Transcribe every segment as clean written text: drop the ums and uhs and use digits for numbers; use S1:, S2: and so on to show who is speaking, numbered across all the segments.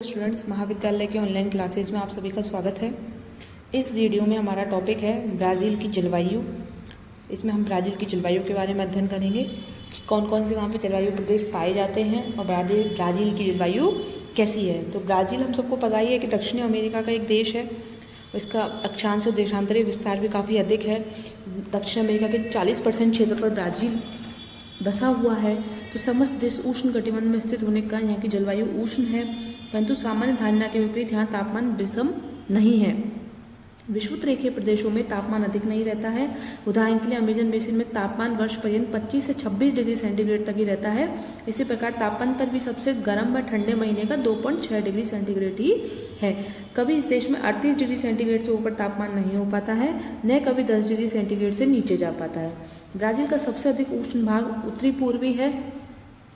S1: Students, महाविद्यालय के online classes में आप सभी का स्वागत है। इस वीडियो में हमारा टॉपिक है ब्राज़ील की जलवायु। इसमें हम ब्राज़ील की जलवायु के बारे में अध्ययन करेंगे कि कौन कौन से वहाँ पे जलवायु प्रदेश पाए जाते हैं और ब्राज़ील की जलवायु कैसी है। तो ब्राज़ील हम सबको पता ही है कि दक्षिणी अमेरिका का एक देश है। इसका अक्षांश और देशांतरीय विस्तार भी काफ़ी अधिक है। दक्षिण अमेरिका के 40% क्षेत्र पर ब्राज़ील बसा हुआ है। तो समस्त देश उष्ण कटिबंध में स्थित होने का यहाँ की जलवायु उष्ण है, परंतु सामान्य धारणा के विपरीत यहाँ तापमान विषम नहीं है। विषुवत रेखीय प्रदेशों में तापमान अधिक नहीं रहता है। उदाहरण के लिए अमेजन बेसिन में तापमान वर्ष पर्यंत 25 से 26 डिग्री सेंटीग्रेड तक ही रहता है। इसी प्रकार तापांतर भी सबसे गर्म व ठंडे महीने का 2.6 डिग्री सेंटीग्रेड ही है। कभी इस देश में 38 डिग्री सेंटीग्रेड से ऊपर तापमान नहीं हो पाता है, न कभी 10 डिग्री सेंटीग्रेड से नीचे जा पाता है। ब्राज़ील का सबसे अधिक उष्ण भाग उत्तरी पूर्वी है।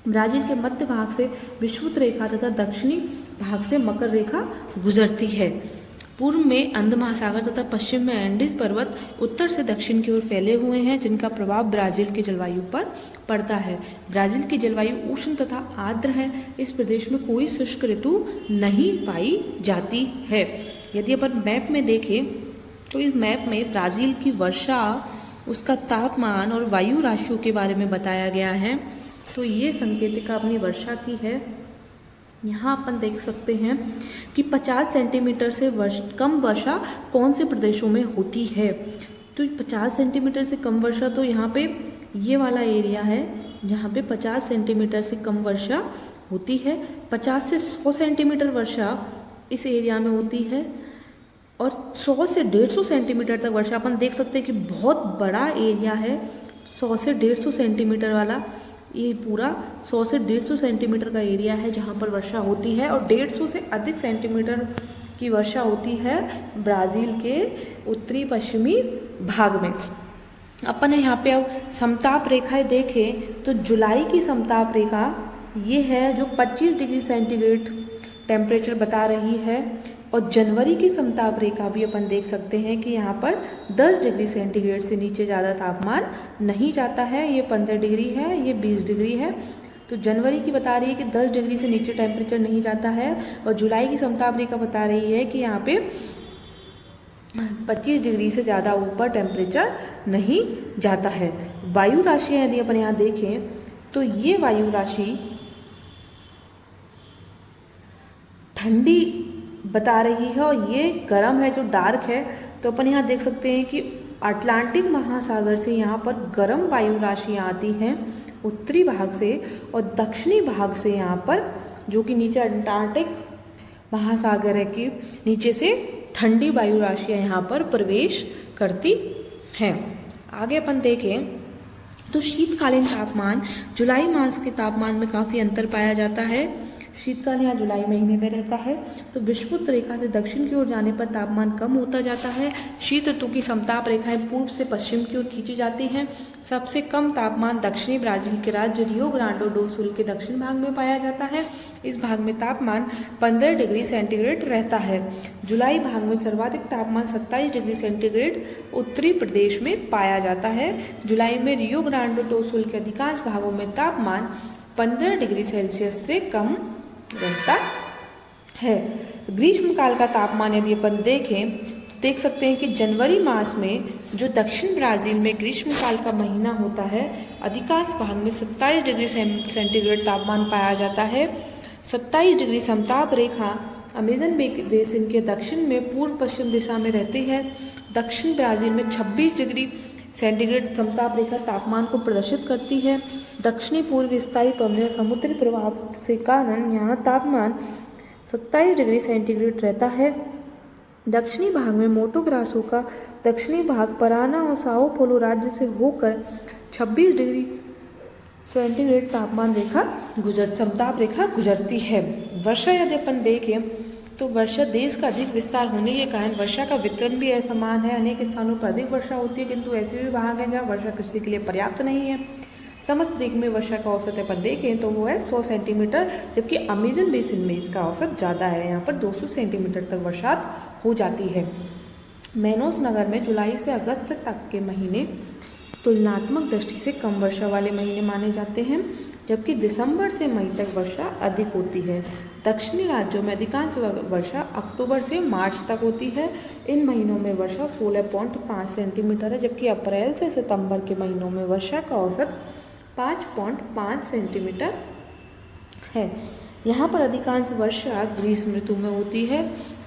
S1: ब्राज़ील के मध्य भाग से विषुवत रेखा तथा दक्षिणी भाग से मकर रेखा गुजरती है। पूर्व में अंध महासागर तथा पश्चिम में एंडीज पर्वत उत्तर से दक्षिण की ओर फैले हुए हैं, जिनका प्रभाव ब्राज़ील की जलवायु पर पड़ता है। ब्राज़ील की जलवायु उष्ण तथा आर्द्र है। इस प्रदेश में कोई शुष्क ऋतु नहीं पाई जाती है। यदि अपन मैप में देखें तो इस मैप में ब्राज़ील की वर्षा, उसका तापमान और वायु राशियों के बारे में बताया गया है। तो ये संकेतिका अपनी वर्षा की है। यहाँ अपन देख सकते हैं कि 50 सेंटीमीटर से कम वर्षा कौन से प्रदेशों में होती है। तो 50 सेंटीमीटर से कम वर्षा तो यहाँ पे ये वाला एरिया है, जहाँ पे 50 सेंटीमीटर से कम वर्षा होती है। 50 से 100 सेंटीमीटर वर्षा इस एरिया में होती है और 100 से 150 सेंटीमीटर तक वर्षा अपन देख सकते हैं कि बहुत बड़ा एरिया है। 100 से 150 सेंटीमीटर वाला ये पूरा 100 से 150 सेंटीमीटर का एरिया है जहाँ पर वर्षा होती है, और 150 से अधिक सेंटीमीटर की वर्षा होती है ब्राज़ील के उत्तरी पश्चिमी भाग में। अपन यहाँ पे अब समताप रेखाएं देखें तो जुलाई की समताप रेखा ये है जो 25 डिग्री सेंटीग्रेड टेम्परेचर बता रही है, और जनवरी की समताप रेखा भी अपन देख सकते हैं कि यहाँ पर 10 डिग्री सेंटीग्रेड से नीचे ज़्यादा तापमान नहीं जाता है। ये 15 डिग्री है, ये 20 डिग्री है। तो जनवरी की बता रही है कि 10 डिग्री से नीचे टेम्परेचर नहीं जाता है, और जुलाई की समताप रेखा बता रही है कि यहाँ पे 25 डिग्री से ज़्यादा ऊपर टेम्परेचर नहीं जाता है। वायु राशियाँ यदि अपन यहाँ देखें तो ये वायु राशि ठंडी बता रही है और ये गर्म है जो डार्क है। तो अपन यहाँ देख सकते हैं कि अटलांटिक महासागर से यहाँ पर गर्म वायु राशियाँ आती हैं उत्तरी भाग से, और दक्षिणी भाग से यहाँ पर जो कि नीचे अटलांटिक महासागर है कि नीचे से ठंडी वायु राशियाँ यहाँ पर प्रवेश करती हैं। आगे अपन देखें तो शीतकालीन तापमान, जुलाई मास के तापमान में काफ़ी अंतर पाया जाता है। शीतकाल यहाँ जुलाई महीने में रहता है। तो विषुवत रेखा से दक्षिण की ओर जाने पर तापमान कम होता जाता है। शीत ऋतु की समताप रेखाएं पूर्व से पश्चिम की ओर खींची जाती हैं। सबसे कम तापमान दक्षिणी ब्राज़ील के राज्य रियो ग्रांडे डो सुल के दक्षिण भाग में पाया जाता है। इस भाग में तापमान 15 डिग्री सेंटीग्रेड रहता है। जुलाई भाग में सर्वाधिक तापमान 27 डिग्री सेंटीग्रेड उत्तरी प्रदेश में पाया जाता है। जुलाई में रियो ग्रांडे डो सुल के अधिकांश भागों में तापमान 15 डिग्री सेल्सियस से कम रहता है। ग्रीष्मकाल का तापमान यदि अपन देखें तो देख सकते हैं कि जनवरी मास में जो दक्षिण ब्राज़ील में ग्रीष्मकाल का महीना होता है, अधिकांश भाग में 27 डिग्री सेंटीग्रेड तापमान पाया जाता है। 27 डिग्री समताप रेखा अमेजन बेसिन के दक्षिण में पूर्व पश्चिम दिशा में रहती है। दक्षिण ब्राज़ील में 26 डिग्री सेंटीग्रेड समताप रेखा तापमान को प्रदर्शित करती है। दक्षिणी पूर्व स्थायी पवनों और समुद्री प्रभाव से कारण यहाँ तापमान 27 डिग्री सेंटीग्रेड रहता है। दक्षिणी भाग में मोटो ग्रासो का दक्षिणी भाग पराना और साओ पोलो राज्य से होकर 26 डिग्री सेंटीग्रेड तापमान रेखा समताप रेखा गुजरती है। वर्षा यदि अपन देखें तो वर्षा देश का अधिक विस्तार होने के कारण वर्षा का वितरण भी असमान है। अनेक स्थानों पर अधिक वर्षा होती है, किंतु ऐसे भी भाग हैं जहाँ वर्षा कृषि के लिए पर्याप्त नहीं है। समस्त देश में वर्षा का औसत अपन देखें तो वो है 100 सेंटीमीटर, जबकि अमेजन बेसिन में इसका औसत ज़्यादा है। यहाँ पर 200 सेंटीमीटर तक वर्षात हो जाती है। मैनोस नगर में जुलाई से अगस्त तक के महीने तुलनात्मक दृष्टि से कम वर्षा वाले महीने माने जाते हैं, जबकि दिसंबर से मई तक वर्षा अधिक होती है। दक्षिणी राज्यों में अधिकांश वर्षा अक्टूबर से मार्च तक होती है। इन महीनों में वर्षा 16.5 सेंटीमीटर है, जबकि अप्रैल से सितंबर के महीनों में वर्षा का औसत 5.5 सेंटीमीटर है। यहाँ पर अधिकांश वर्षा ग्रीष्म ऋतु में होती है।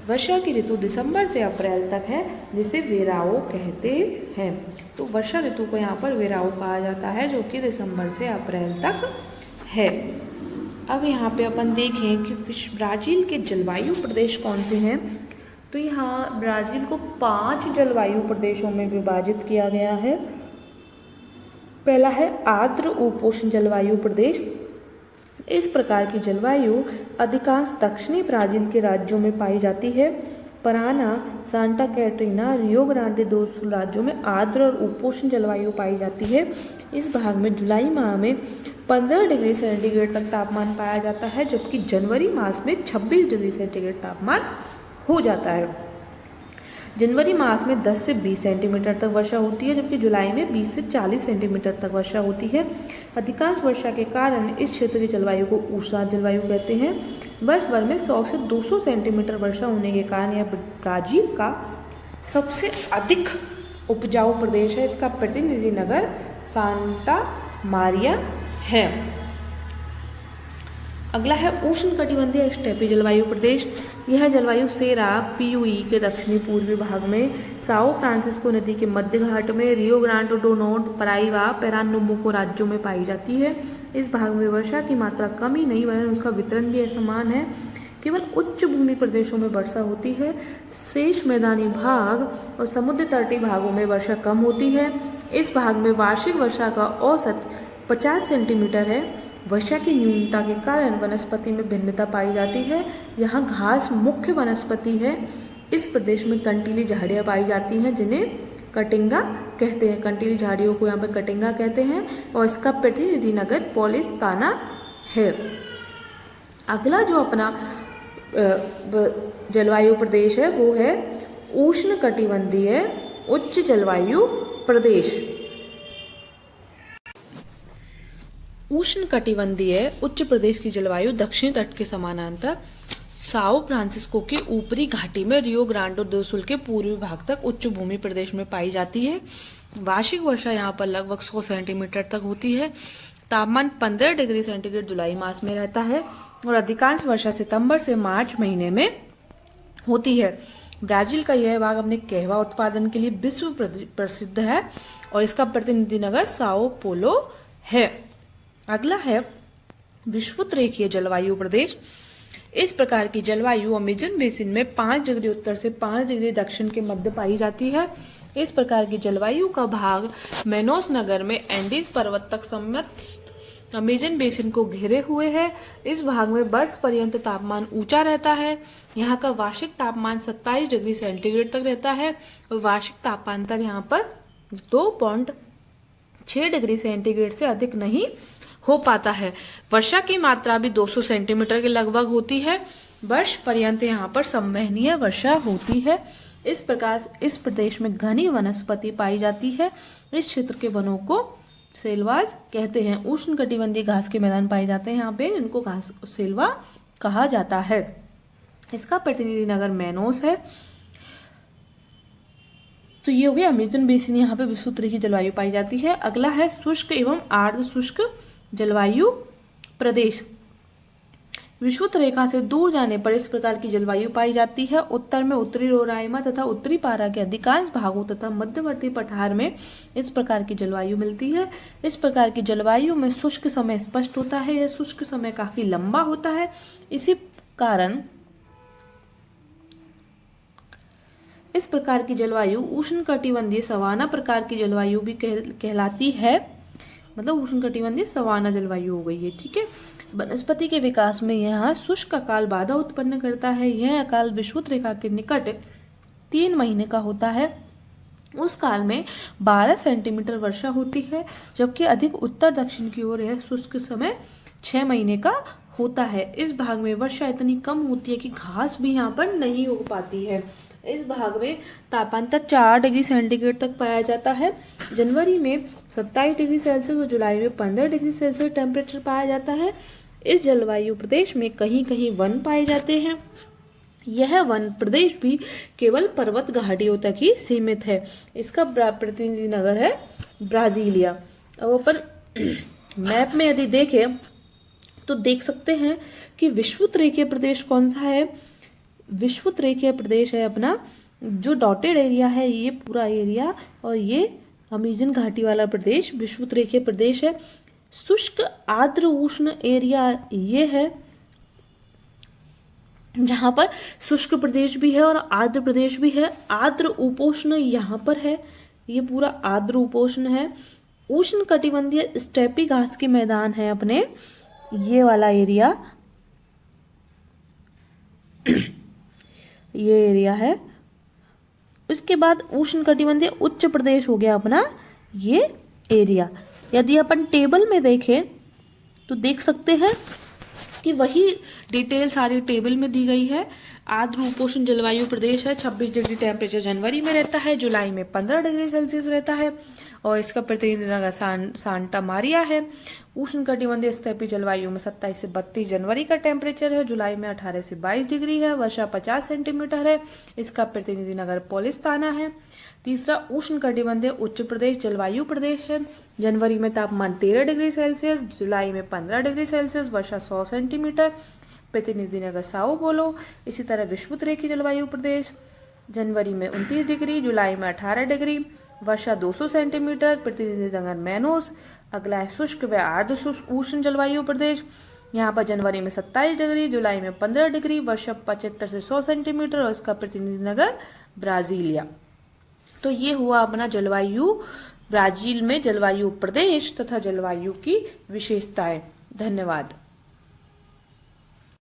S1: वर्षा की ऋतु दिसंबर से अप्रैल तक है, जिसे वेराओ कहते हैं। तो वर्षा ऋतु को यहाँ पर वेराओ कहा जाता है, जो कि दिसंबर से अप्रैल तक है। अब यहाँ पे अपन देखें कि ब्राज़ील के जलवायु प्रदेश कौन से हैं। तो यहाँ ब्राज़ील को 5 जलवायु प्रदेशों में विभाजित किया गया है। पहला है आर्द्र उपोष्ण जलवायु प्रदेश। इस प्रकार की जलवायु अधिकांश दक्षिणी ब्राज़ील के राज्यों में पाई जाती है। Parana, Santa Katrina, Rio Grande दो सुल राज्यों में आर्द्र और उपोष्ण जलवायु पाई जाती है। इस भाग में जुलाई माह में 15 डिग्री सेंटीग्रेड तक तापमान पाया जाता है, जबकि जनवरी मास में 26 डिग्री सेंटीग्रेड तापमान हो जाता है। जनवरी मास में 10 से 20 सेंटीमीटर तक वर्षा होती है, जबकि जुलाई में 20 से 40 सेंटीमीटर तक वर्षा होती है। अधिकांश वर्षा के कारण इस क्षेत्र की जलवायु को उष्ण जलवायु कहते हैं। वर्ष भर में 100 से 200 सेंटीमीटर वर्षा होने के कारण यह ब्राज़ील का सबसे अधिक उपजाऊ प्रदेश है। इसका प्रतिनिधि नगर सांता मारिया है। अगला है उष्णकटिबंधीय स्टेपी जलवायु प्रदेश। यह जलवायु सेरा पीयूई के दक्षिणी पूर्वी भाग में, साओ फ्रांसिस्को नदी के मध्य घाट में, रियो ग्रांडे डो नॉर्ते, पराइबा, पेरानम्बुको राज्यों में पाई जाती है। इस भाग में वर्षा की मात्रा कम ही नहीं वरन उसका वितरण भी असमान है। केवल उच्च भूमि प्रदेशों में वर्षा होती है। शेष मैदानी भाग और समुद्र तटीय भागों में वर्षा कम होती है। इस भाग में वार्षिक वर्षा का औसत 50 सेंटीमीटर है। वर्षा की न्यूनता के कारण वनस्पति में भिन्नता पाई जाती है। यहाँ घास मुख्य वनस्पति है। इस प्रदेश में कंटीली झाड़ियाँ पाई जाती हैं, जिन्हें कटिंगा कहते हैं। कंटीली झाड़ियों को यहाँ पर कटिंगा कहते हैं और इसका प्रतिनिधि नगर पोलिस्ताना है। अगला जो अपना जलवायु प्रदेश है वो है उष्णकटिबंधीय उच्च जलवायु प्रदेश। उष्णकटिबंधीय उच्च प्रदेश की जलवायु दक्षिणी तट के समानांतर साओ फ्रांसिस्को के ऊपरी घाटी में रियो ग्रांडे दो सुल के पूर्वी भाग तक उच्च भूमि प्रदेश में पाई जाती है। वार्षिक वर्षा यहाँ पर लगभग 100 सेंटीमीटर तक होती है। तापमान 15 डिग्री सेंटीग्रेड जुलाई मास में रहता है और अधिकांश वर्षा सितंबर से मार्च महीने में होती है। ब्राज़ील का यह भाग अपने कहवा उत्पादन के लिए विश्व प्रसिद्ध है और इसका प्रतिनिधि नगर साओ पोलो है। अगला है विषुवत रेखीय जलवायु प्रदेश। इस प्रकार की जलवायु अमेजन बेसिन में 5 डिग्री उत्तर से 5 डिग्री दक्षिण के मध्य पाई जाती है। इस प्रकार की जलवायु का भाग मेनोस नगर में एंडीज पर्वत तक समस्त अमेजन बेसिन को घेरे हुए है। इस भाग में वर्ष पर्यंत तापमान ऊंचा रहता है। यहाँ का वार्षिक तापमान 27 डिग्री सेंटीग्रेड तक रहता है और वार्षिक तापांतर यहाँ पर 2.6 डिग्री सेंटीग्रेड से अधिक नहीं हो पाता है। वर्षा की मात्रा भी 200 सेंटीमीटर के लगभग होती है। वर्ष पर्यंत यहाँ पर संवहनीय वर्षा होती है। इस प्रकार इस प्रदेश में घनी वनस्पति पाई जाती है। इस क्षेत्र के वनों को सेल्वाज कहते हैं। उष्णकटिबंधीय घास के मैदान पाए जाते हैं यहाँ पे, इनको घास सेल्वा कहा जाता है। इसका प्रतिनिधि नगर मेनोस है। तो ये हो गया अमेजन बेसिन, यहाँ पे विषुवत रेखीय जलवायु पाई जाती है। अगला है शुष्क एवं आर्द्र शुष्क जलवायु प्रदेश। विषुवत रेखा से दूर जाने पर इस प्रकार की जलवायु पाई जाती है। उत्तर में उत्तरी रोराइमा तथा उत्तरी पारा के अधिकांश भागों तथा मध्यवर्ती पठार में इस प्रकार की जलवायु मिलती है। इस प्रकार की जलवायु में शुष्क समय स्पष्ट होता है। यह शुष्क समय काफी लंबा होता है। इसी कारण इस प्रकार की जलवायु उष्णकटिबंधीय सवाना प्रकार की जलवायु भी कहलाती है। मतलब उष्णकटिबंधीय सवाना जलवायु हो गई है। ठीक है। वनस्पति के विकास में यह शुष्क अकाल बाधा उत्पन्न करता है। यह अकाल विषुवत रेखा के निकट 3 महीने का होता है। उस काल में 12 सेंटीमीटर वर्षा होती है, जबकि अधिक उत्तर दक्षिण की ओर यह शुष्क समय 6 महीने का होता है। इस भाग में वर्षा इतनी कम होती है कि घास भी यहाँ पर नहीं उग पाती है। इस भाग में तापांतर 4 डिग्री सेंटीग्रेड तक पाया जाता है। जनवरी में 27 डिग्री सेल्सियस और जुलाई में 15 डिग्री सेल्सियस टेम्परेचर पाया जाता है। इस जलवायु प्रदेश में कहीं कहीं वन पाए जाते हैं। यह वन प्रदेश भी केवल पर्वत घाटियों तक ही सीमित है। इसका प्रतिनिधि नगर है ब्राजीलिया। अब अपन मैप में यदि देखें तो देख सकते हैं कि विषुवत रेखीय प्रदेश कौन सा है। विषुवत रेखीय प्रदेश है अपना, जो डॉटेड एरिया है ये पूरा एरिया, और ये अमेजन घाटी वाला प्रदेश विषुवत रेखीय प्रदेश है। शुष्क आर्द्र उष्ण एरिया ये है, जहाँ पर शुष्क प्रदेश भी है और आर्द्र प्रदेश भी है। आर्द्र उपोष्ण यहाँ पर है, ये पूरा आर्द्र उपोष्ण है। उष्ण कटिबंधीय स्टेपी घास के मैदान है अपने ये वाला एरिया, ये एरिया है। उसके बाद उष्ण कटिबंधीय उच्च प्रदेश हो गया अपना ये एरिया। यदि अपन टेबल में देखें तो देख सकते हैं कि वही डिटेल सारी टेबल में दी गई है। आर्द्र उपोष्ण जलवायु प्रदेश है। 26 डिग्री टेम्परेचर जनवरी में रहता है, जुलाई में 15 डिग्री सेल्सियस रहता है, और इसका प्रतिनिधि नगर सांता मारिया है। उष्ण कटिबंधीय स्टेपी जलवायु में 27 से 32 जनवरी का टेम्परेचर है, जुलाई में 18 से 22 डिग्री है, वर्षा 50 सेंटीमीटर है। इसका प्रतिनिधि नगर पोलिस्ताना है। तीसरा उष्ण कटिबंधीय उच्च प्रदेश जलवायु प्रदेश है। जनवरी में तापमान 13 डिग्री सेल्सियस, जुलाई में 15 डिग्री सेल्सियस, वर्षा 100 सेंटीमीटर, प्रतिनिधि नगर साओ पोलो। इसी तरह विषुवत रेखीय जलवायु प्रदेश जनवरी में 29 डिग्री, जुलाई में 18 डिग्री, वर्षा 200 सेंटीमीटर, प्रतिनिधि नगर मैनोस। अगला है शुष्क व आर्द्र शुष्क उष्ण जलवायु प्रदेश। यहाँ पर जनवरी में 27 डिग्री, जुलाई में 15 डिग्री, वर्षा 75 से 100 सेंटीमीटर, और इसका प्रतिनिधि नगर ब्राजीलिया। तो ये हुआ अपना जलवायु, ब्राजील में जलवायु प्रदेश तथा जलवायु की विशेषताएं। धन्यवाद।